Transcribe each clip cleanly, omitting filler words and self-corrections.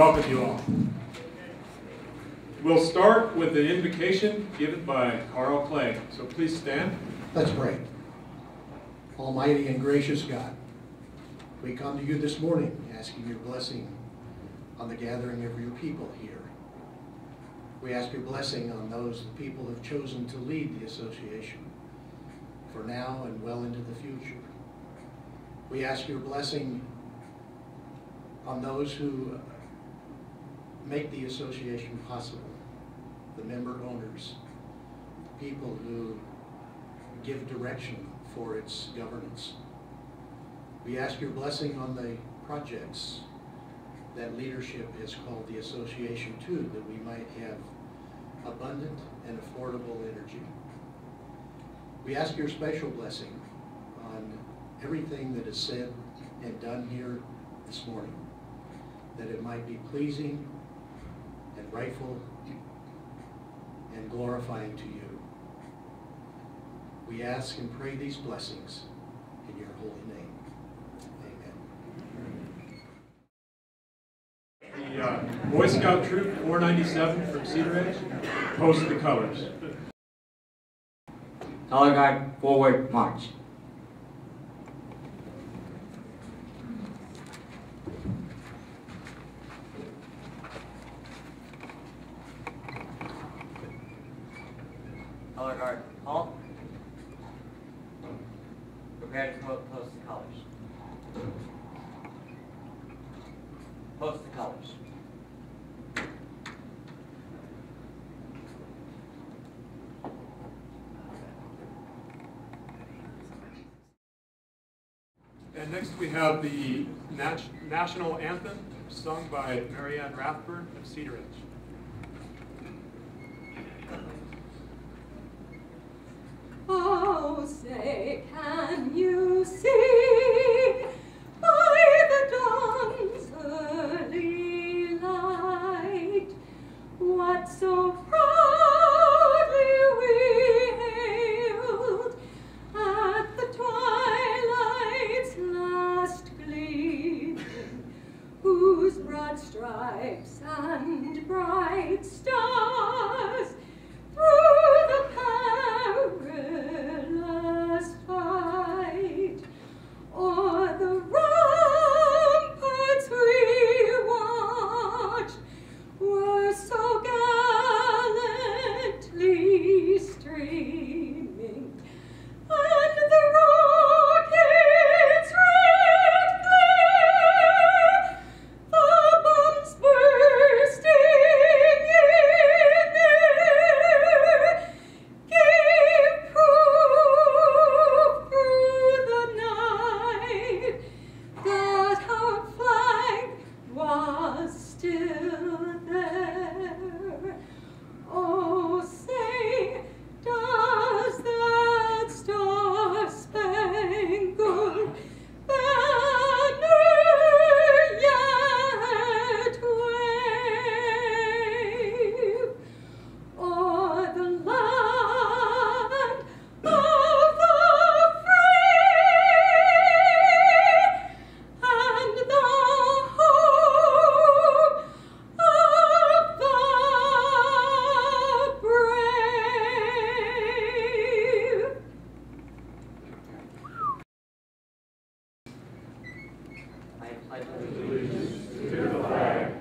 welcome you all. We'll start with an invocation given by Carl Clay. So please stand. Let's pray. Almighty and gracious God, we come to you this morning asking your blessing on the gathering of your people here. We ask your blessing on those people who have chosen to lead the association for now and well into the future. We ask your blessing on those who make the association possible, the member owners, people who give direction for its governance. We ask your blessing on the projects that leadership has called the association to, that we might have abundant and affordable energy. We ask your special blessing on everything that is said and done here this morning, that it might be pleasing and rightful and glorifying to you. We ask and pray these blessings in your holy name. Amen. The Boy Scout Troop 497 from Cedar Edge posts the colors. Color guard, forward, march. Color guard, halt. Prepare to post the colors. Post the colors. And next we have the national anthem sung by Marianne Rathburn of Cedar Edge. Oh, say, can you see by the dawn's early light what so proudly we hailed at the twilight's last gleaming, whose broad stripes and bright stars through the perilous fight o'er the ramparts we watched were so gallantly streaming, and the rockets' red glare, the bombs bursting in air, gave proof through the night that our flag was still there. Oh, say, does that star-spangled banner yet wave o'er the land of the free and the home of the brave? I pledge allegiance to the flag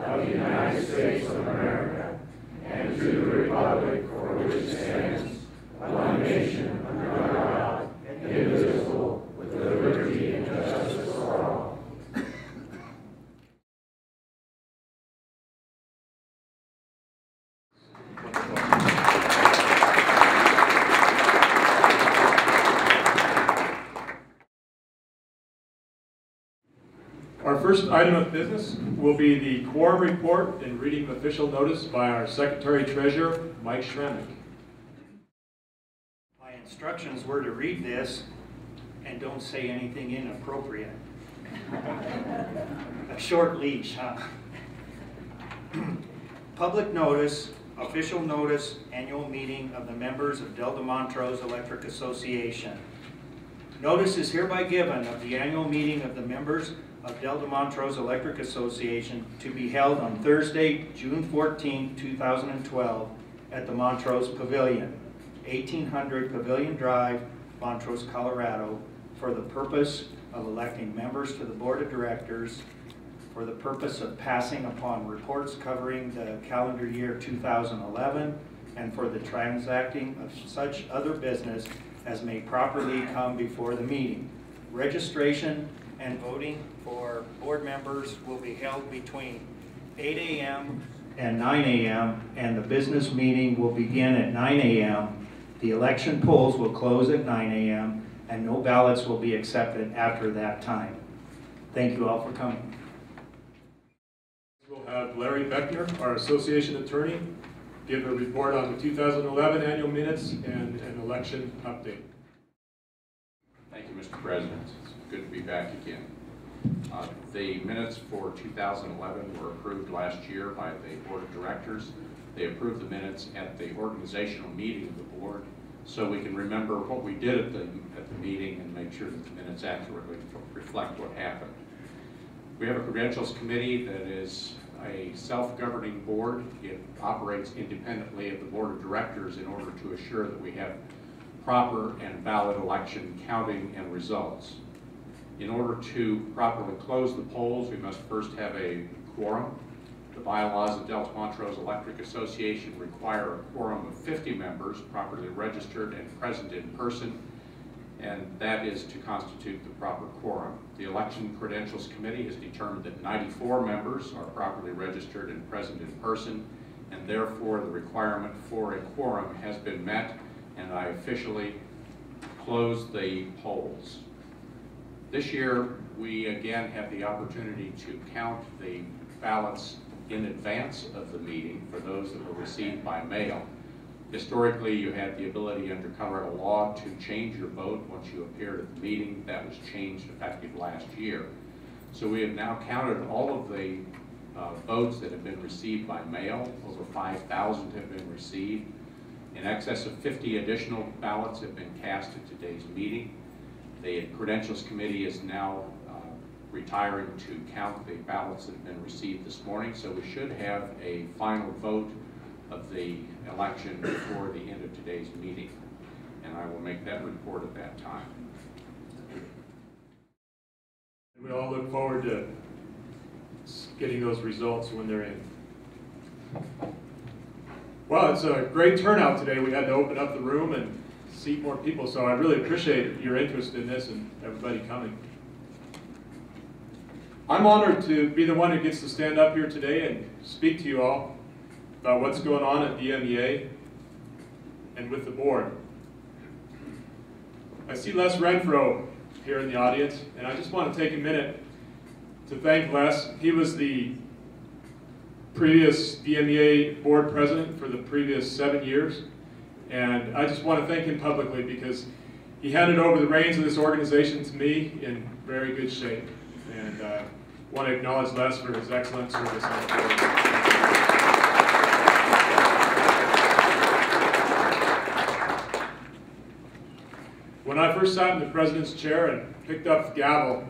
of the United States of America and to the republic for which it stands, one nation under God, indivisible, with liberty and justice for all. Our first item of business will be the quorum report and reading of official notice by our Secretary-Treasurer, Mike Schrammick. My instructions were to read this and don't say anything inappropriate. A short leash, huh? Public notice, official notice, annual meeting of the members of Delta Montrose Electric Association. Notice is hereby given of the annual meeting of the members of Delta Montrose Electric Association to be held on Thursday, June 14, 2012 at the Montrose Pavilion, 1800 Pavilion Drive, Montrose, Colorado, for the purpose of electing members to the Board of Directors, for the purpose of passing upon reports covering the calendar year 2011, and for the transacting of such other business as may properly come before the meeting. Registration and voting for board members will be held between 8 a.m. and 9 a.m. and the business meeting will begin at 9 a.m. The election polls will close at 9 a.m. and no ballots will be accepted after that time. Thank you all for coming. We'll have Larry Beckner, our association attorney, give a report on the 2011 annual minutes and an election update. Thank you, Mr. President. It's good to be back again. The minutes for 2011 were approved last year by the Board of Directors. They approved the minutes at the organizational meeting of the board so we can remember what we did at the meeting and make sure that the minutes accurately reflect what happened. We have a credentials committee that is a self-governing board. It operates independently of the Board of Directors in order to assure that we have proper and valid election counting and results. In order to properly close the polls, we must first have a quorum. The bylaws of Delta Montrose Electric Association require a quorum of 50 members properly registered and present in person, and that is to constitute the proper quorum. The Election Credentials Committee has determined that 94 members are properly registered and present in person, and therefore the requirement for a quorum has been met, and I officially close the polls. This year, we again have the opportunity to count the ballots in advance of the meeting for those that were received by mail. Historically, you had the ability under Colorado law to change your vote once you appeared at the meeting. That was changed effective last year. So we have now counted all of the votes that have been received by mail. Over 5,000 have been received. In excess of 50 additional ballots have been cast at today's meeting. The Credentials Committee is now retiring to count the ballots that have been received this morning, so we should have a final vote of the election before the end of today's meeting, and I will make that report at that time. We all look forward to getting those results when they're in. Well, it's a great turnout today. We had to open up the room and seat more people, so I really appreciate your interest in this and everybody coming. I'm honored to be the one who gets to stand up here today and speak to you all about what's going on at DMEA and with the board. I see Les Renfro here in the audience, and I just want to take a minute to thank Les. He was the previous DMEA board president for the previous 7 years, and I just want to thank him publicly because he handed over the reins of this organization to me in very good shape, and want to acknowledge Les for his excellent service on the board. When I first sat in the president's chair and picked up the gavel,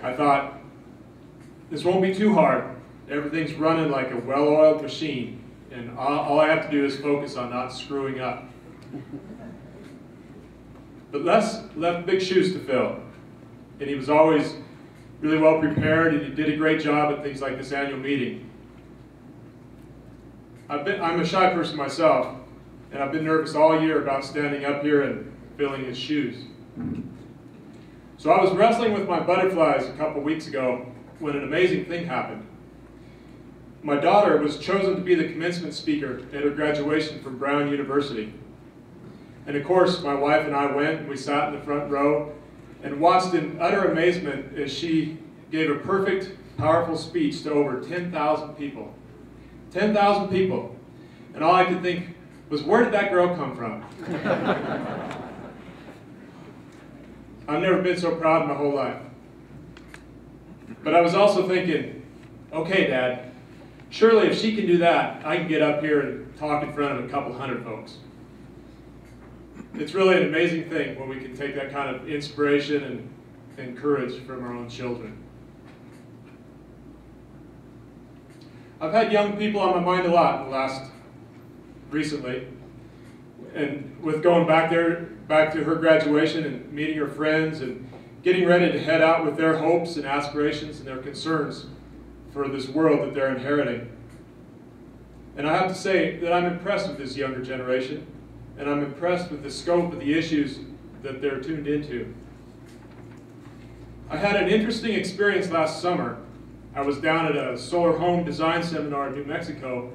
I thought, this won't be too hard. Everything's running like a well-oiled machine, and all I have to do is focus on not screwing up. But Les left big shoes to fill, and he was always really well prepared, and he did a great job at things like this annual meeting. I'm a shy person myself, and I've been nervous all year about standing up here and filling his shoes. So I was wrestling with my butterflies a couple weeks ago when an amazing thing happened. My daughter was chosen to be the commencement speaker at her graduation from Brown University. And of course, my wife and I went, and we sat in the front row and watched in utter amazement as she gave a perfect, powerful speech to over 10,000 people. 10,000 people. And all I could think was, where did that girl come from? I've never been so proud in my whole life. But I was also thinking, okay, Dad, surely if she can do that, I can get up here and talk in front of a couple hundred folks. It's really an amazing thing when we can take that kind of inspiration and courage from our own children. I've had young people on my mind a lot in the recently, and with going back to her graduation and meeting her friends and getting ready to head out with their hopes and aspirations and their concerns for this world that they're inheriting. And I have to say that I'm impressed with this younger generation, and I'm impressed with the scope of the issues that they're tuned into. I had an interesting experience last summer. I was down at a solar home design seminar in New Mexico,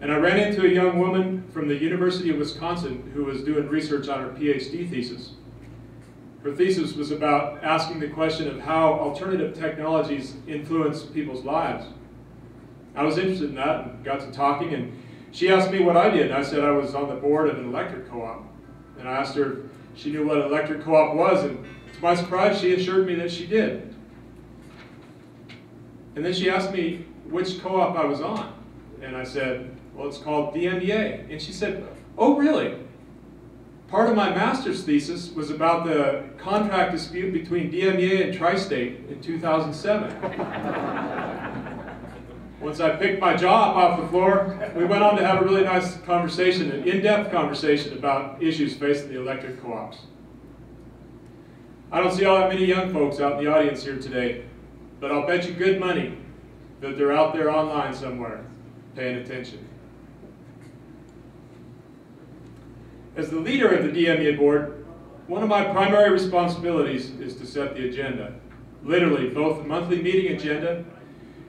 and I ran into a young woman from the University of Wisconsin who was doing research on her PhD thesis. Her thesis was about asking the question of how alternative technologies influence people's lives. I was interested in that and got to talking, and she asked me what I did, and I said I was on the board of an electric co-op. And I asked her if she knew what an electric co-op was, and to my surprise, she assured me that she did. And then she asked me which co-op I was on, and I said, well, it's called DMEA. And she said, oh, really? Part of my master's thesis was about the contract dispute between DMEA and Tri-State in 2007. Once I picked my jaw up off the floor, we went on to have a really nice conversation, an in-depth conversation about issues facing the electric co-ops. I don't see all that many young folks out in the audience here today, but I'll bet you good money that they're out there online somewhere paying attention. As the leader of the DMEA board, one of my primary responsibilities is to set the agenda. Literally, both the monthly meeting agenda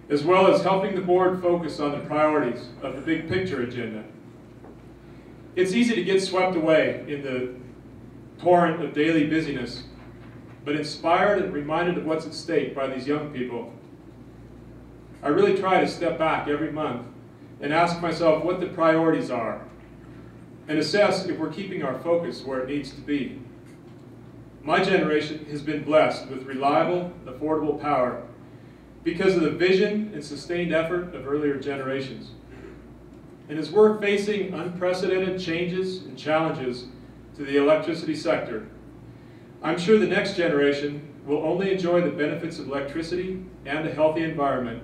as well as helping the board focus on the priorities of the big picture agenda. It's easy to get swept away in the torrent of daily busyness, but inspired and reminded of what's at stake by these young people, I really try to step back every month and ask myself what the priorities are and assess if we're keeping our focus where it needs to be. My generation has been blessed with reliable, affordable power because of the vision and sustained effort of earlier generations. And as we're facing unprecedented changes and challenges to the electricity sector, I'm sure the next generation will only enjoy the benefits of electricity and a healthy environment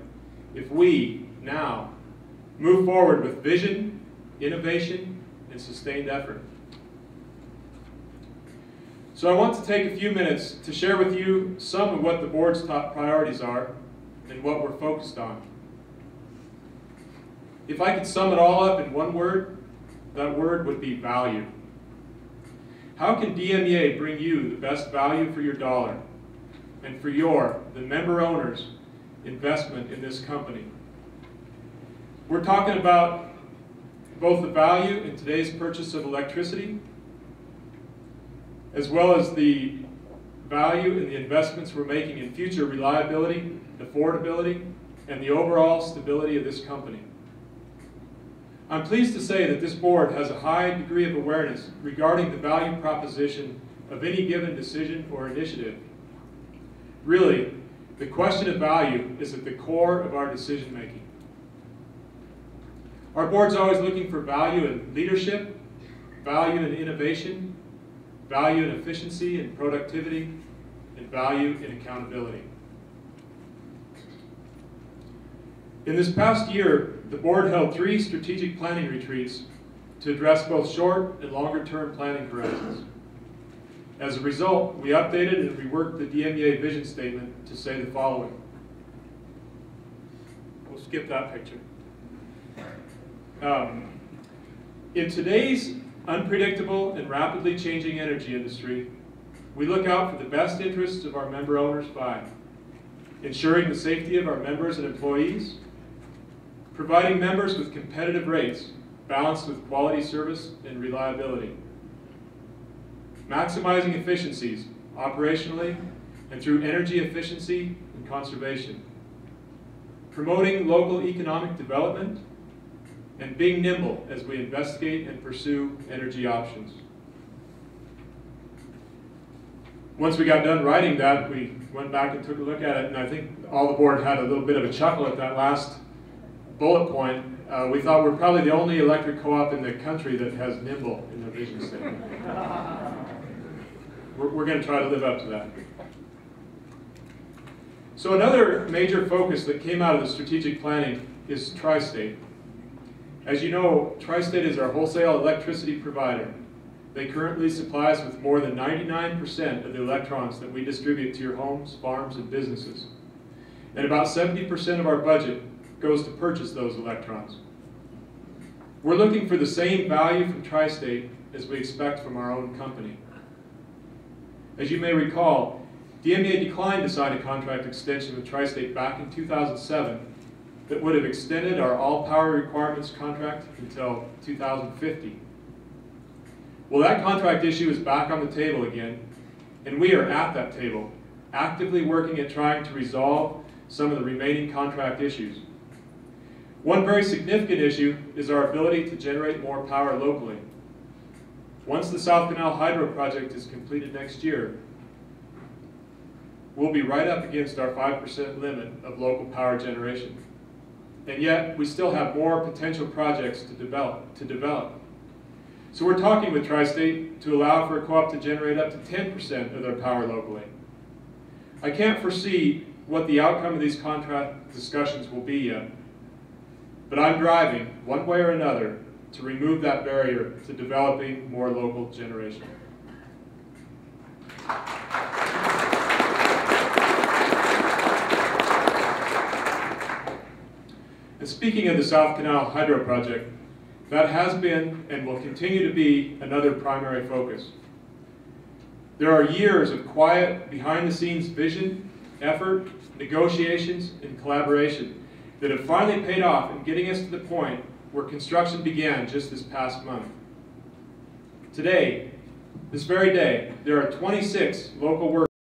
if we, now, move forward with vision, innovation, and sustained effort. So I want to take a few minutes to share with you some of what the board's top priorities are and what we're focused on. If I could sum it all up in one word, that word would be value. How can DMEA bring you the best value for your dollar and for the member owners, investment in this company? We're talking about both the value in today's purchase of electricity, as well as the value in the investments we're making in future reliability, affordability, and the overall stability of this company. I'm pleased to say that this board has a high degree of awareness regarding the value proposition of any given decision or initiative. Really, the question of value is at the core of our decision making. Our board's always looking for value in leadership, value in innovation, value in efficiency and productivity, and value in accountability. In this past year, the board held 3 strategic planning retreats to address both short and longer-term planning horizons. As a result, we updated and reworked the DMEA vision statement to say the following. We'll skip that picture. In today's unpredictable and rapidly changing energy industry, we look out for the best interests of our member owners by ensuring the safety of our members and employees, providing members with competitive rates balanced with quality service and reliability, maximizing efficiencies operationally and through energy efficiency and conservation, promoting local economic development, and being nimble as we investigate and pursue energy options. Once we got done writing that, we went back and took a look at it, and I think all the board had a little bit of a chuckle at that last bullet point. We thought we're probably the only electric co-op in the country that has nimble in their vision statement. We're going to try to live up to that. So another major focus that came out of the strategic planning is Tri-State. As you know, Tri-State is our wholesale electricity provider. They currently supply us with more than 99% of the electrons that we distribute to your homes, farms, and businesses. And about 70% of our budget goes to purchase those electrons. We're looking for the same value from Tri-State as we expect from our own company. As you may recall, DMEA declined to sign a contract extension with Tri-State back in 2007 that would have extended our all-power requirements contract until 2050. Well, that contract issue is back on the table again, and we are at that table, actively working at trying to resolve some of the remaining contract issues. One very significant issue is our ability to generate more power locally. Once the South Canal Hydro project is completed next year, we'll be right up against our 5% limit of local power generation. And yet, we still have more potential projects to develop. So we're talking with Tri-State to allow for a co-op to generate up to 10% of their power locally. I can't foresee what the outcome of these contract discussions will be yet, but I'm driving, one way or another, to remove that barrier to developing more local generation. And speaking of the South Canal Hydro Project, that has been and will continue to be another primary focus. There are years of quiet, behind-the-scenes vision, effort, negotiations, and collaboration that have finally paid off in getting us to the point where construction began just this past month. Today, this very day, there are 26 local workers